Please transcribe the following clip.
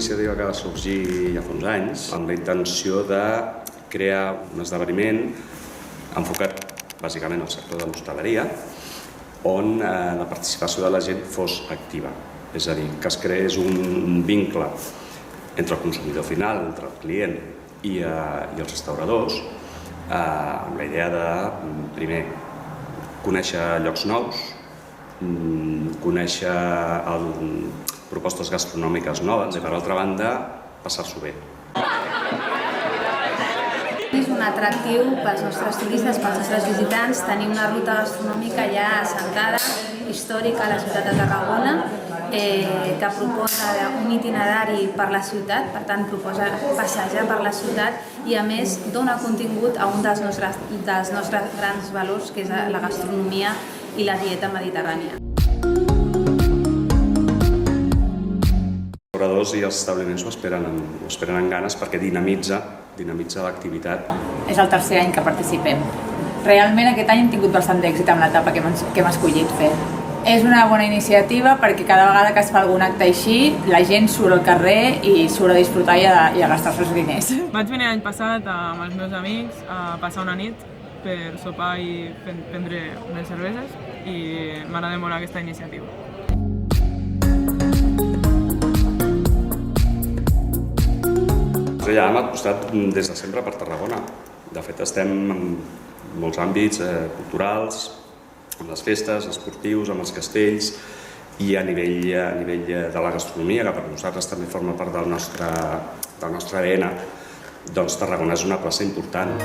iniciativa que va sorgir ja fa uns anys amb la intenció de crear un esdeveniment enfocat bàsicament al sector de l'hostaleria on la participació de la gent fos activa. És a dir, que es creés un vincle entre el consumidor final, entre el client i els restauradors, amb la idea de, primer, conèixer llocs nous, conèixer propostes gastronòmiques noves i, per altra banda, passar-s'ho bé. És un atractiu pels nostres turistes, pels nostres visitants, tenir una ruta gastronòmica ja assentada, històrica a la ciutat de Tarragona, que proposa un itinerari per la ciutat, per tant proposa passejar per la ciutat i a més dona contingut a un dels nostres grans valors, que és la gastronomia i la dieta mediterrània. Els restauradors i els establiments ho esperen amb ganes perquè dinamitza l'activitat. És el tercer any que participem. Realment aquest any hem tingut bastant d'èxit amb l'etapa que hem escollit fer. És una bona iniciativa perquè cada vegada que es fa algun acte així, la gent surt al carrer i surt a disfrutar i a gastar-se els diners. Vaig venir l'any passat amb els meus amics a passar una nit per sopar i prendre unes cerveses i m'agrada molt aquesta iniciativa. Ja hem apostat des de sempre per Tarragona. De fet, estem en molts àmbits culturals, amb les festes, esportius, amb els castells i a nivell de la gastronomia, que per nosaltres també forma part del nostre ADN, doncs Tarragona és una plaça important.